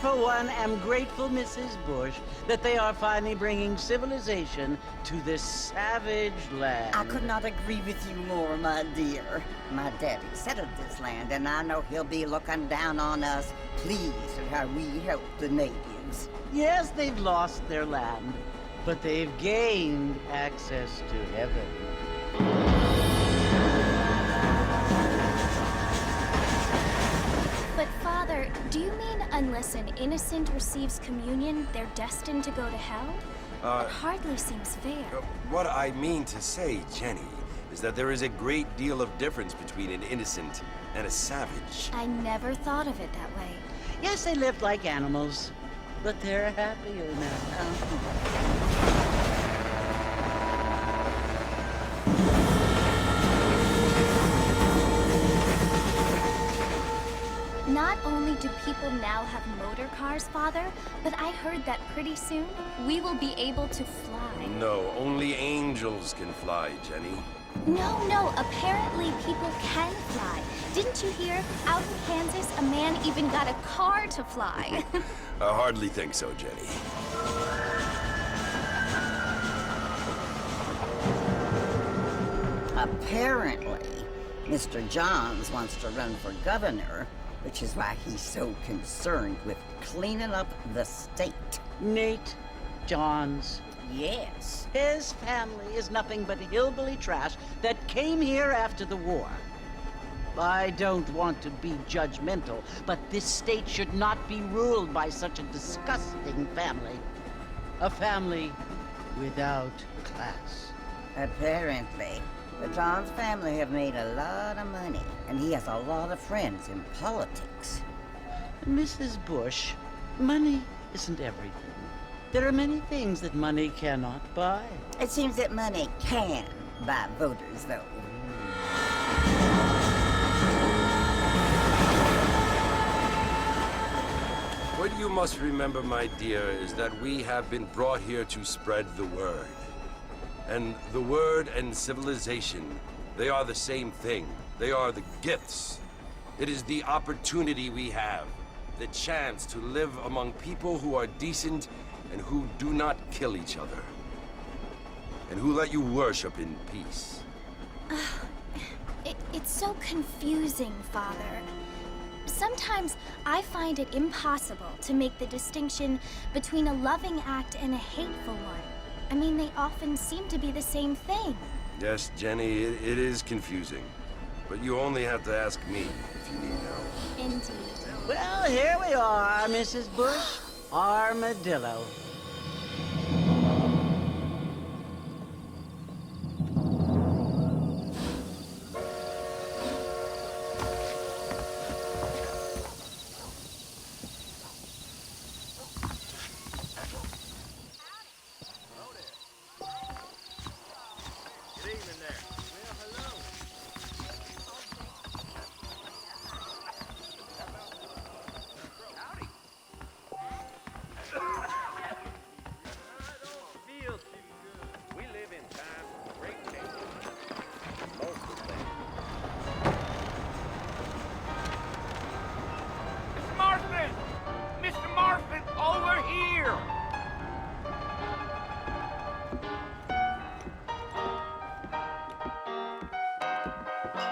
For one, am grateful, Mrs. Bush, that they are finally bringing civilization to this savage land. I could not agree with you more, my dear. My daddy settled this land, and I know he'll be looking down on us, pleased at how we help the natives. Yes, they've lost their land, but they've gained access to heaven. But Father, do you mean unless an innocent receives communion, they're destined to go to hell? It hardly seems fair. What I mean to say, Jenny, is that there is a great deal of difference between an innocent and a savage. I never thought of it that way. Yes, they lived like animals, but they're happier now. Not only do people now have motor cars, Father, but I heard that pretty soon we will be able to fly. No, only angels can fly, Jenny. No, apparently people can fly. Didn't you hear? Out in Kansas, a man even got a car to fly. I hardly think so, Jenny. Apparently, Mr. Johns wants to run for governor, which is why he's so concerned with cleaning up the state. Nate Johns. Yes. His family is nothing but hillbilly trash that came here after the war. I don't want to be judgmental, but this state should not be ruled by such a disgusting family. A family without class. Apparently. The Johns family have made a lot of money, and he has a lot of friends in politics. Mrs. Bush, money isn't everything. There are many things that money cannot buy. It seems that money can buy voters, though. What you must remember, my dear, is that we have been brought here to spread the word. And the word and civilization They are the same thing. They are the gifts. It is the opportunity we have, the chance to live among people who are decent and who do not kill each other, and who let you worship in peace. It's so confusing, Father. Sometimes I find it impossible to make the distinction between a loving act and a hateful one. I mean, they often seem to be the same thing. Yes, Jenny, it is confusing. But you only have to ask me if you need help. Indeed. Well, here we are, Mrs. Bush. Armadillo.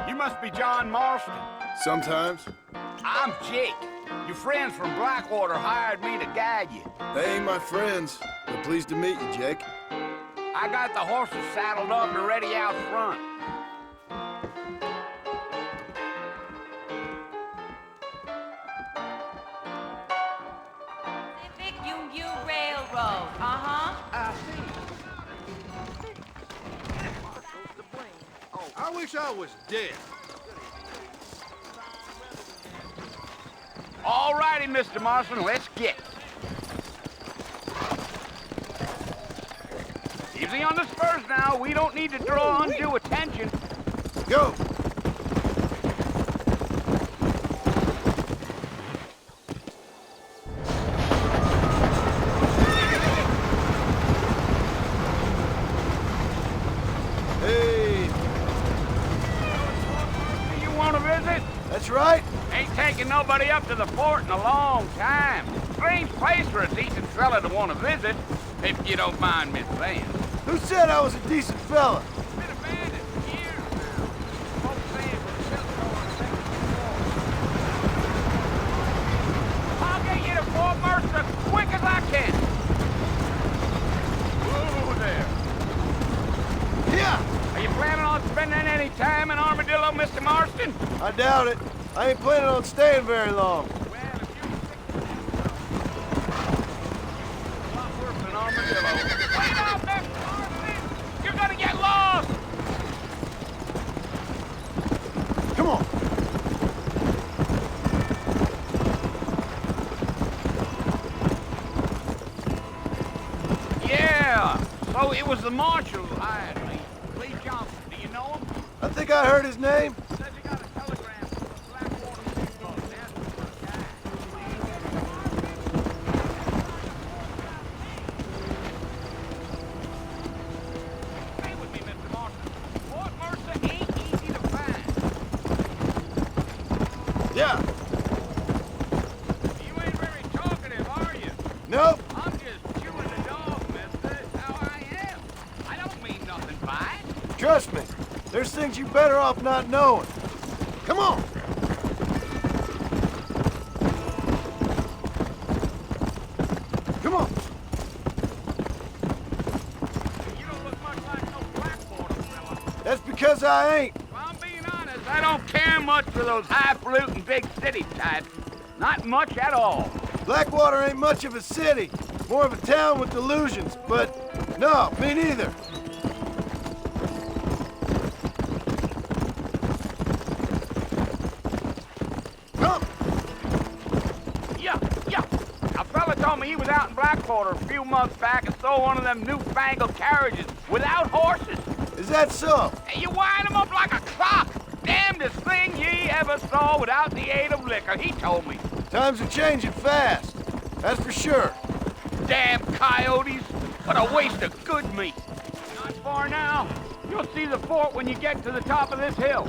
You must be John Marston. Sometimes. I'm Jake. Your friends from Blackwater hired me to guide you. They ain't my friends, but pleased to meet you, Jake. I got the horses saddled up and ready out front. Pacific Union Railroad, I see. I wish I was dead. All righty, Mr. Marston, let's get. Easy on the spurs now. We don't need to draw undue attention. Go! Hey! You want to visit? That's right. Ain't taking nobody up to the fort in a long time. Strange place for a decent fella to want to visit, if you don't mind me saying. Who said I was a decent fella? Been abandoned for years now. Folks say it was built on the second floor. I'll get you to Fort Mercer quick as I can. Whoa there. Yeah! Are you planning on spending any time in Armadillo, Mr. Marston? I doubt it. I ain't planning on staying very long. Well, if you're a lot worse than Armadillo. Wait up, Mr. Marston! You're gonna get lost! Come on. Yeah, so it was the marshal who hired me. Lee Johnson, do you know him? I think I heard his name. Says he got a telegram from the Blackwater Steamboat asking for a guy. Stay with me, Mr. Marston. Fort Mercer ain't easy to find. Yeah. You ain't very talkative, are you? Nope. I'm just chewing the dog, mister. It's how I am. I don't mean nothing by it. Trust me. There's things you better off not knowing. Come on. Come on. You don't look much like no Blackwater fella. That's because I ain't. If I'm being honest, I don't care much for those highfalutin big city types. Not much at all. Blackwater ain't much of a city. More of a town with delusions, but no, me neither. Come. Yeah. A fella told me he was out in Blackwater a few months back and saw one of them newfangled carriages without horses. Is that so? And you wind 'em up like a clock. Damnedest thing ye ever saw without the aid of liquor, he told me. Times are changing fast. That's for sure. Damn coyotes. What a waste of good meat. Not far now. You'll see the fort when you get to the top of this hill.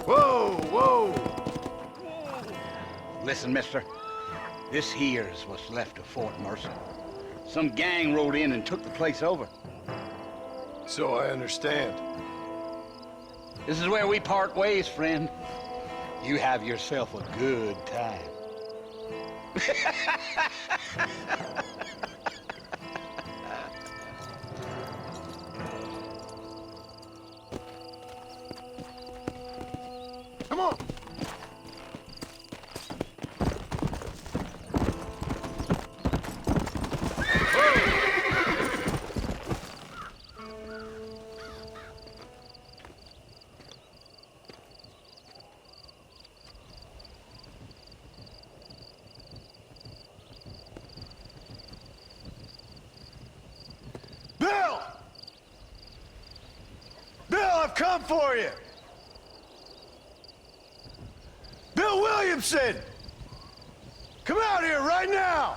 Whoa, whoa! Listen, mister. This here's what's left of Fort Mercer. Some gang rode in and took the place over. So I understand. This is where we part ways, friend. You have yourself a good time. Come on! Bill! Bill, I've come for you! Bill Williamson! Come out here right now!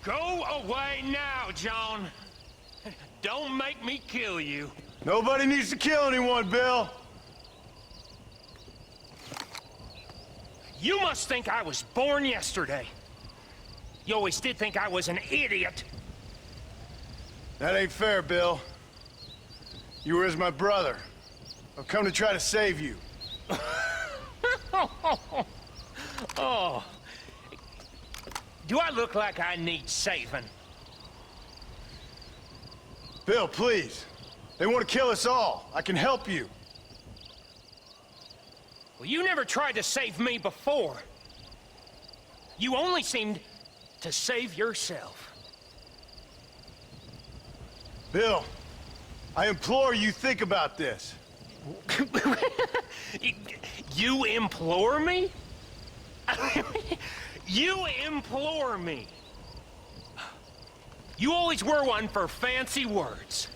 Go away now, John. Don't make me kill you. Nobody needs to kill anyone, Bill. You must think I was born yesterday. You always did think I was an idiot. That ain't fair, Bill. You were as my brother. I've come to try to save you. Oh. Do I look like I need saving? Bill, please. They want to kill us all. I can help you. Well, you never tried to save me before. You only seemed to save yourself. Bill, I implore you think about this. You implore me? You implore me. You always were one for fancy words.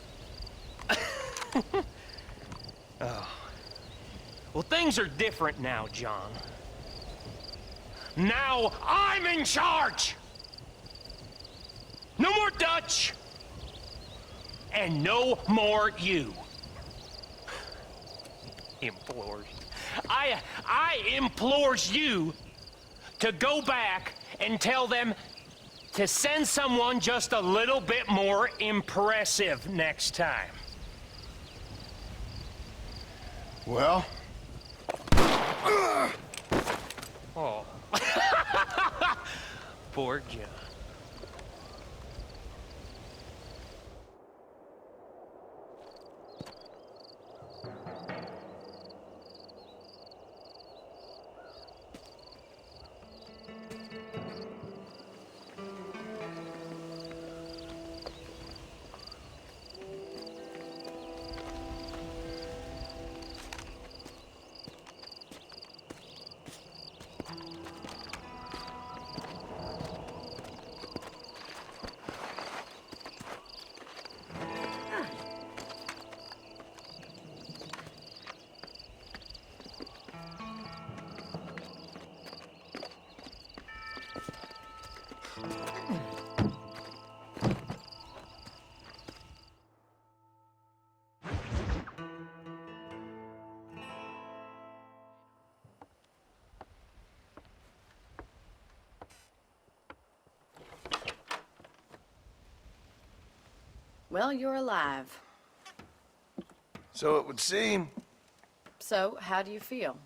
Oh. Well, things are different now, John. Now I'm in charge! No more Dutch! And no more you. Implores. I implores you to go back and tell them to send someone just a little bit more impressive next time. Well? Oh. Poor John. Well, you're alive. So it would seem. So, how do you feel?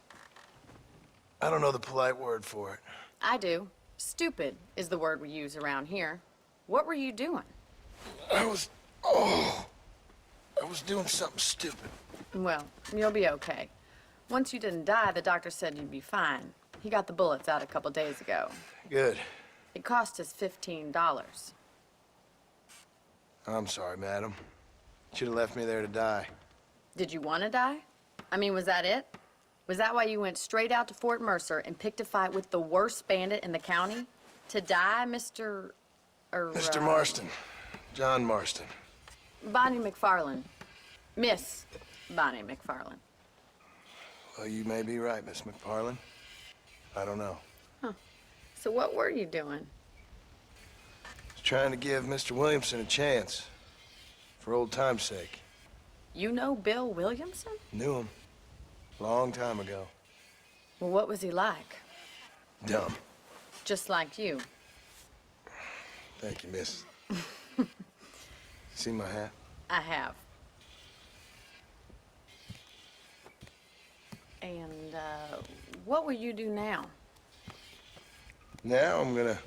I don't know the polite word for it. I do. Stupid is the word we use around here. What were you doing? I was doing something stupid. Well, you'll be okay. Once you didn't die, the doctor said you'd be fine. He got the bullets out a couple days ago. Good. It cost us $15. I'm sorry, madam. Should have left me there to die. Did you want to die? I mean, was that it? Was that why you went straight out to Fort Mercer and picked a fight with the worst bandit in the county? To die, Mr. Mr. Marston. John Marston. Bonnie McFarland. Miss Bonnie McFarland. Well, you may be right, Miss McFarland. I don't know. Huh. So what were you doing? Just trying to give Mr. Williamson a chance. For old time's sake. You know Bill Williamson? Knew him. Long time ago. Well, what was he like? Dumb. Just like you. Thank you, miss. See my hat? I have. And, what will you do now? Now I'm gonna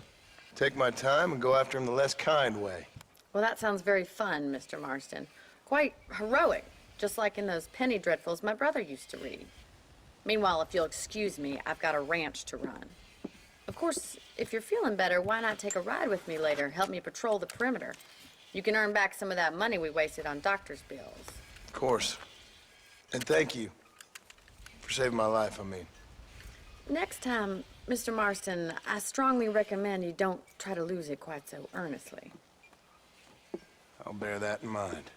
take my time and go after him the less kind way. Well, that sounds very fun, Mr. Marston. Quite heroic, just like in those penny dreadfuls my brother used to read. Meanwhile, if you'll excuse me, I've got a ranch to run. Of course, if you're feeling better, why not take a ride with me later? Help me patrol the perimeter. You can earn back some of that money we wasted on doctor's bills. Of course. And thank you. For saving my life, I mean. Next time, Mr. Marston, I strongly recommend you don't try to lose it quite so earnestly. I'll bear that in mind.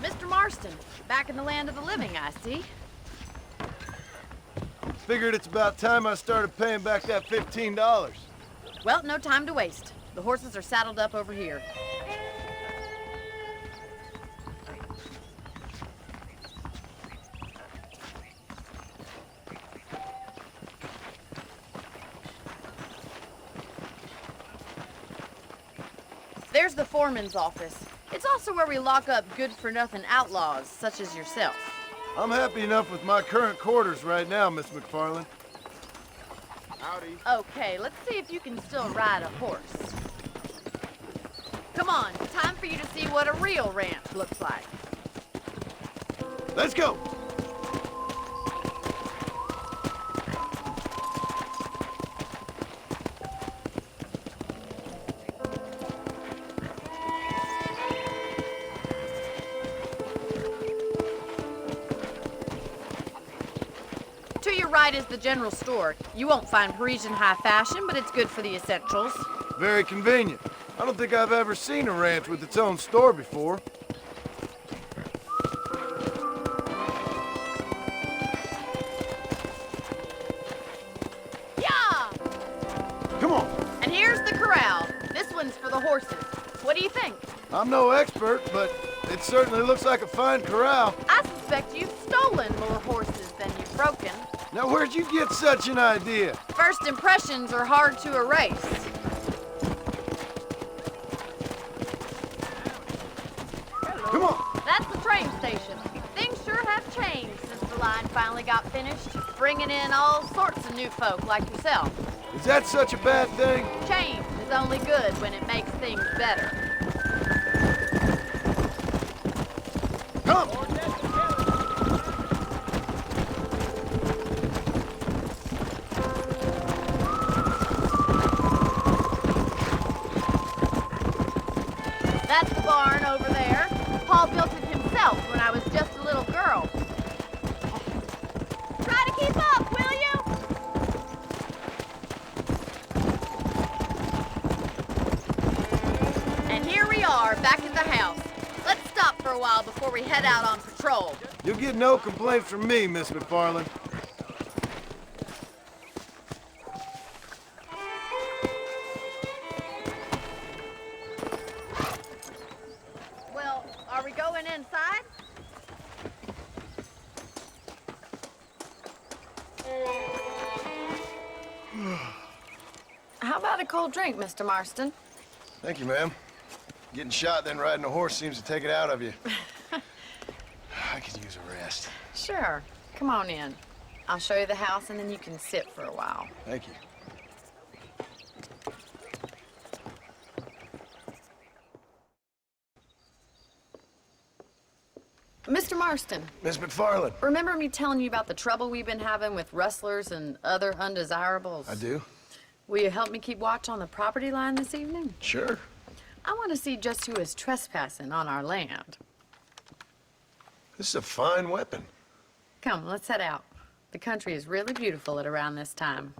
Mr. Marston, back in the land of the living, I see. Figured it's about time I started paying back that $15. Well, no time to waste. The horses are saddled up over here. There's the foreman's office. It's also where we lock up good-for-nothing outlaws, such as yourself. I'm happy enough with my current quarters right now, Miss McFarland. Howdy. Okay, let's see if you can still ride a horse. Come on, time for you to see what a real ranch looks like. Let's go! To your right is the general store. You won't find Parisian high fashion, but it's good for the essentials. Very convenient. I don't think I've ever seen a ranch with its own store before. Yeah! Come on! And here's the corral. This one's for the horses. What do you think? I'm no expert, but it certainly looks like a fine corral. I suspect you've stolen more horses than you've broken. Now, where'd you get such an idea? First impressions are hard to erase. Come on! That's the train station. Things sure have changed since the line finally got finished, bringing in all sorts of new folk like yourself. Is that such a bad thing? Change is only good when it makes things better. Come! That's the barn over there. Paul built it himself when I was just a little girl. Try to keep up, will you? And here we are, back at the house. Let's stop for a while before we head out on patrol. You'll get no complaints from me, Miss McFarland. Well, are we going inside? How about a cold drink, Mr. Marston? Thank you, ma'am. Getting shot, then riding a horse seems to take it out of you. I could use a rest. Sure. Come on in. I'll show you the house, and then you can sit for a while. Thank you. Mr. Marston, Miss McFarland. remember me telling you about the trouble we've been having with rustlers and other undesirables? I do. Will you help me keep watch on the property line this evening? Sure. I want to see just who is trespassing on our land. This is a fine weapon. Come, let's head out. The country is really beautiful at around this time.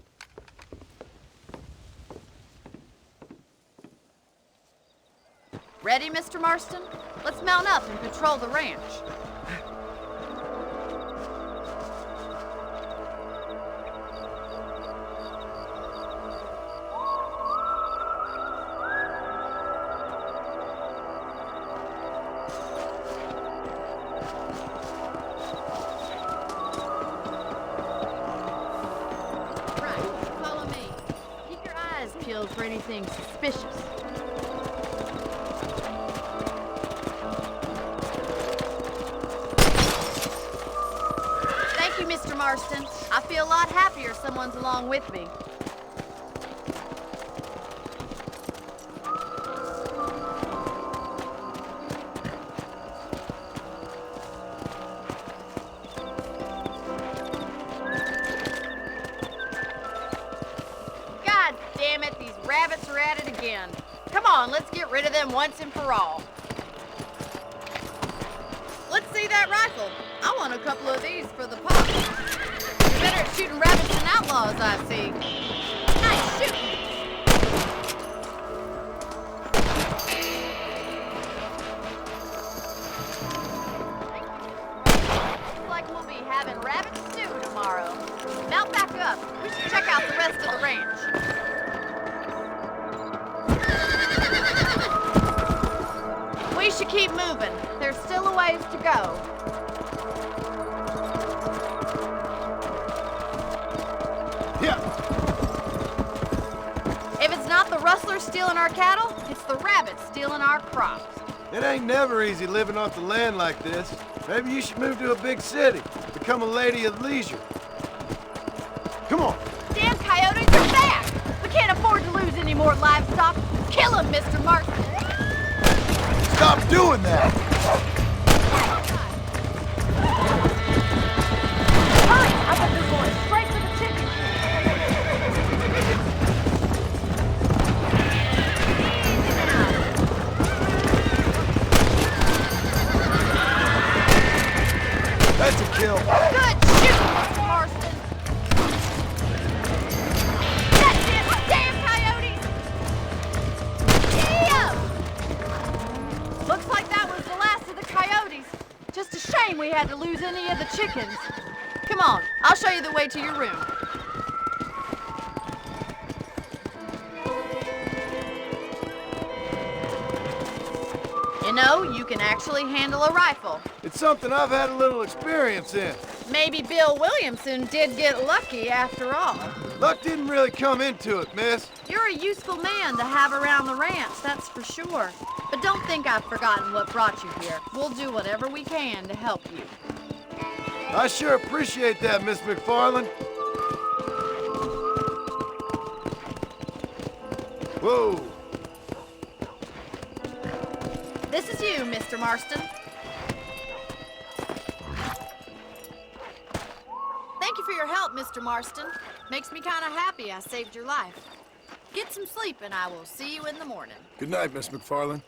Ready, Mr. Marston? Let's mount up and patrol the ranch. Right, follow me. Keep your eyes peeled for anything suspicious. Thank you, Mr. Marston. I feel a lot happier someone's along with me. God damn it, these rabbits are at it again. Come on, let's get rid of them once and for all. Let's see that rifle. I want a couple of these for the pop. You're better at shooting rabbits than outlaws, I see. Nice shooting. Looks like we'll be having rabbit stew tomorrow. Mount back up. We should check out the rest of the ranch. We should keep moving. There's still a ways to go. Yeah. If it's not the rustlers stealing our cattle, it's the rabbits stealing our crops. It ain't never easy living off the land like this. Maybe you should move to a big city. Become a lady of leisure. Come on. Damn coyotes are back! We can't afford to lose any more livestock. Kill them, Mr. Marston. Stop doing that! Hurry! I bet they're going straight for the chicken. That's a kill. Good shooting, Mr. Marston. That's it! Damn coyotes! Damn! Looks like that was the last of the coyotes. Just a shame we had to lose any of the chickens. Come on, I'll show you the way to your room. You know, you can actually handle a rifle. It's something I've had a little experience in. Maybe Bill Williamson did get lucky after all. Luck didn't really come into it, miss. You're a useful man to have around the ranch, that's for sure. But don't think I've forgotten what brought you here. We'll do whatever we can to help you. I sure appreciate that, Miss McFarland. Whoa. This is you, Mr. Marston. Thank you for your help, Mr. Marston. Makes me kind of happy I saved your life. Get some sleep and I will see you in the morning. Good night, Miss McFarland.